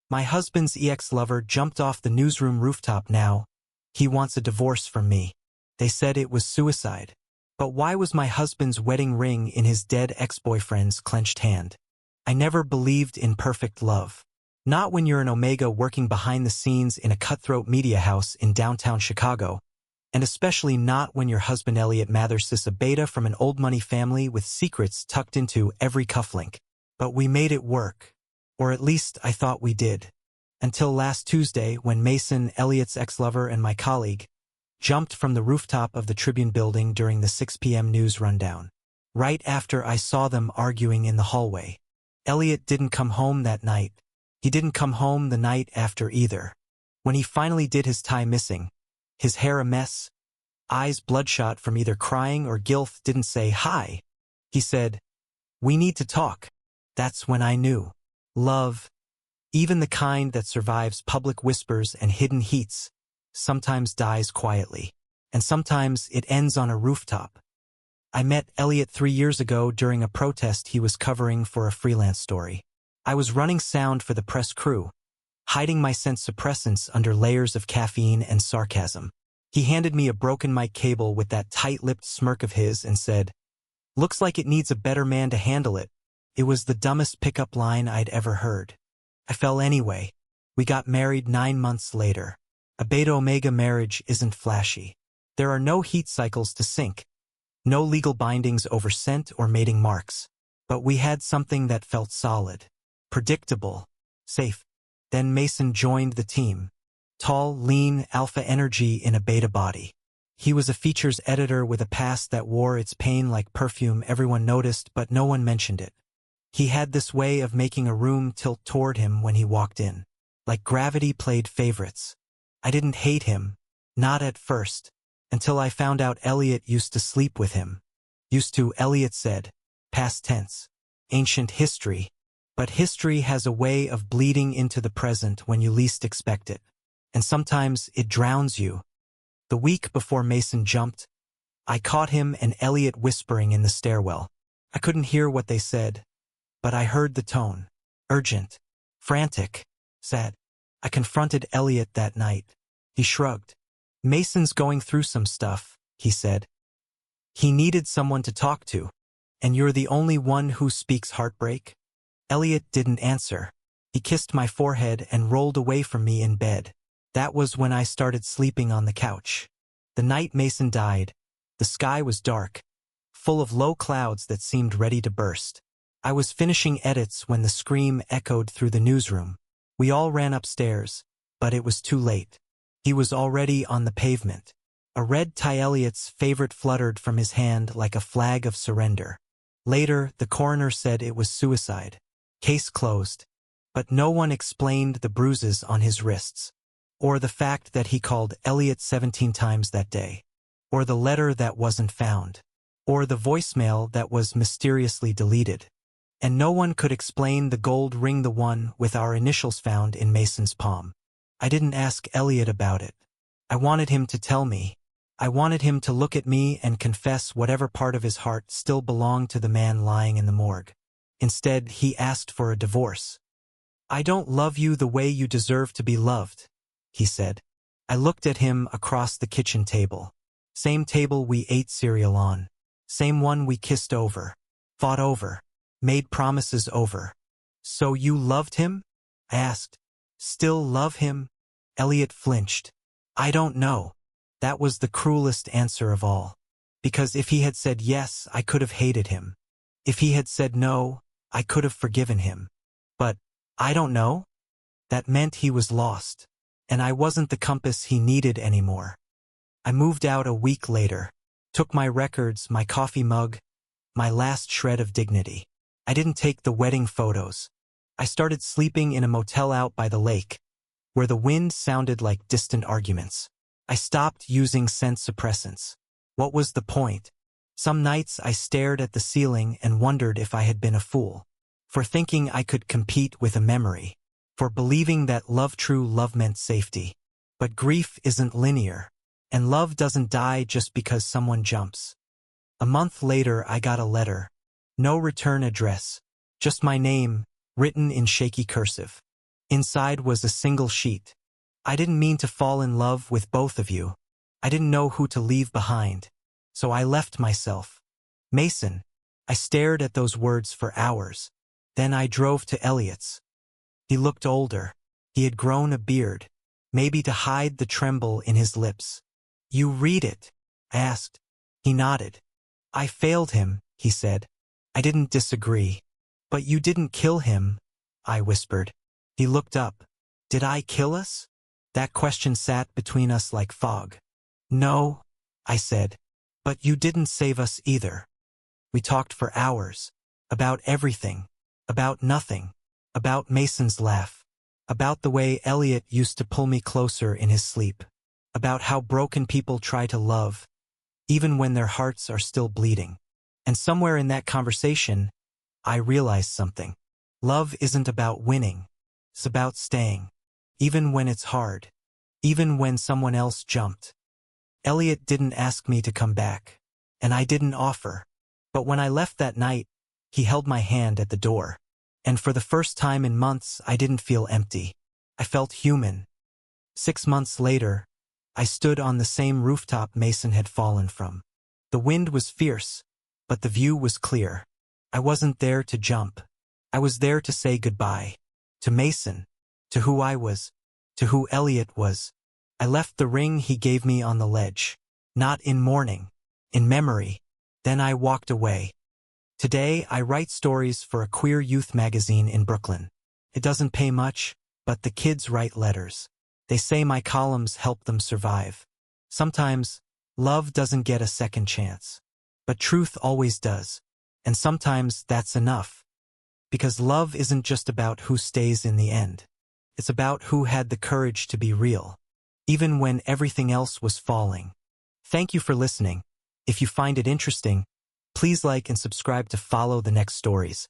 My husband's ex-lover jumped off the newsroom rooftop now. He wants a divorce from me. They said it was suicide. But why was my husband's wedding ring in his dead ex-boyfriend's clenched hand? I never believed in perfect love. Not when you're an Omega working behind the scenes in a cutthroat media house in downtown Chicago. And especially not when your husband Elliot Mathers's a beta from an old money family with secrets tucked into every cufflink. But we made it work. Or at least I thought we did. Until last Tuesday when Mason, Elliot's ex-lover and my colleague, jumped from the rooftop of the Tribune building during the 6 p.m. news rundown. Right after I saw them arguing in the hallway. Elliot didn't come home that night. He didn't come home the night after either. When he finally did his tie missing, his hair a mess, eyes bloodshot from either crying or guilt, didn't say hi. He said, "We need to talk." That's when I knew. Love, even the kind that survives public whispers and hidden heats, sometimes dies quietly. And sometimes it ends on a rooftop. I met Elliot 3 years ago during a protest he was covering for a freelance story. I was running sound for the press crew, hiding my sense suppressants under layers of caffeine and sarcasm. He handed me a broken mic cable with that tight-lipped smirk of his and said, "Looks like it needs a better man to handle it." It was the dumbest pickup line I'd ever heard. I fell anyway. We got married 9 months later. A Beta-Omega marriage isn't flashy. There are no heat cycles to sync, no legal bindings over scent or mating marks. But we had something that felt solid, predictable, safe. Then Mason joined the team. Tall, lean, alpha energy in a beta body. He was a features editor with a past that wore its pain like perfume. Everyone noticed, but no one mentioned it. He had this way of making a room tilt toward him when he walked in. Like gravity played favorites. I didn't hate him, not at first, until I found out Elliot used to sleep with him. Used to, Elliot said. Past tense. Ancient history. But history has a way of bleeding into the present when you least expect it. And sometimes it drowns you. The week before Mason jumped, I caught him and Elliot whispering in the stairwell. I couldn't hear what they said, but I heard the tone. Urgent. Frantic. Sad. I confronted Elliot that night. He shrugged. "Mason's going through some stuff," he said. "He needed someone to talk to. And you're the only one who speaks heartbreak?" Elliot didn't answer. He kissed my forehead and rolled away from me in bed. That was when I started sleeping on the couch. The night Mason died, the sky was dark, full of low clouds that seemed ready to burst. I was finishing edits when the scream echoed through the newsroom. We all ran upstairs, but it was too late. He was already on the pavement. A red tie Elliot's favorite fluttered from his hand like a flag of surrender. Later, the coroner said it was suicide. Case closed. But no one explained the bruises on his wrists, or the fact that he called Elliot 17 times that day, or the letter that wasn't found, or the voicemail that was mysteriously deleted. And no one could explain the gold ring, the one with our initials found in Mason's palm. I didn't ask Elliot about it. I wanted him to tell me. I wanted him to look at me and confess whatever part of his heart still belonged to the man lying in the morgue. Instead, he asked for a divorce. "I don't love you the way you deserve to be loved," he said. I looked at him across the kitchen table. Same table we ate cereal on. Same one we kissed over, fought over, made promises over. "So you loved him?" I asked. "Still love him?" Elliot flinched. "I don't know." That was the cruelest answer of all. Because if he had said yes, I could have hated him. If he had said no, I could have forgiven him. But, "I don't know?" That meant he was lost. And I wasn't the compass he needed anymore. I moved out a week later. Took my records, my coffee mug, my last shred of dignity. I didn't take the wedding photos. I started sleeping in a motel out by the lake, where the wind sounded like distant arguments. I stopped using scent suppressants. What was the point? Some nights I stared at the ceiling and wondered if I had been a fool. For thinking I could compete with a memory. For believing that true love meant safety. But grief isn't linear. And love doesn't die just because someone jumps. A month later I got a letter. No return address. Just my name, written in shaky cursive. Inside was a single sheet. I didn't mean to fall in love with both of you. I didn't know who to leave behind. So I left myself. Mason. I stared at those words for hours. Then I drove to Elliot's. He looked older. He had grown a beard, maybe to hide the tremble in his lips. You read it? I asked. He nodded. I failed him, he said. I didn't disagree. But you didn't kill him, I whispered. He looked up. Did I kill us? That question sat between us like fog. No, I said. But you didn't save us either. We talked for hours. About everything. About nothing. About Mason's laugh. About the way Elliot used to pull me closer in his sleep. About how broken people try to love, even when their hearts are still bleeding. And somewhere in that conversation, I realized something. Love isn't about winning. It's about staying. Even when it's hard. Even when someone else jumped. Elliot didn't ask me to come back. And I didn't offer. But when I left that night, he held my hand at the door. And for the first time in months, I didn't feel empty. I felt human. 6 months later, I stood on the same rooftop Mason had fallen from. The wind was fierce, but the view was clear. I wasn't there to jump. I was there to say goodbye. To Mason. To who I was. To who Elliot was. I left the ring he gave me on the ledge. Not in mourning. In memory. Then I walked away. Today, I write stories for a queer youth magazine in Brooklyn. It doesn't pay much, but the kids write letters. They say my columns help them survive. Sometimes, love doesn't get a second chance. But truth always does. And sometimes that's enough. Because love isn't just about who stays in the end. It's about who had the courage to be real. Even when everything else was falling. Thank you for listening. If you find it interesting, please like and subscribe to follow the next stories.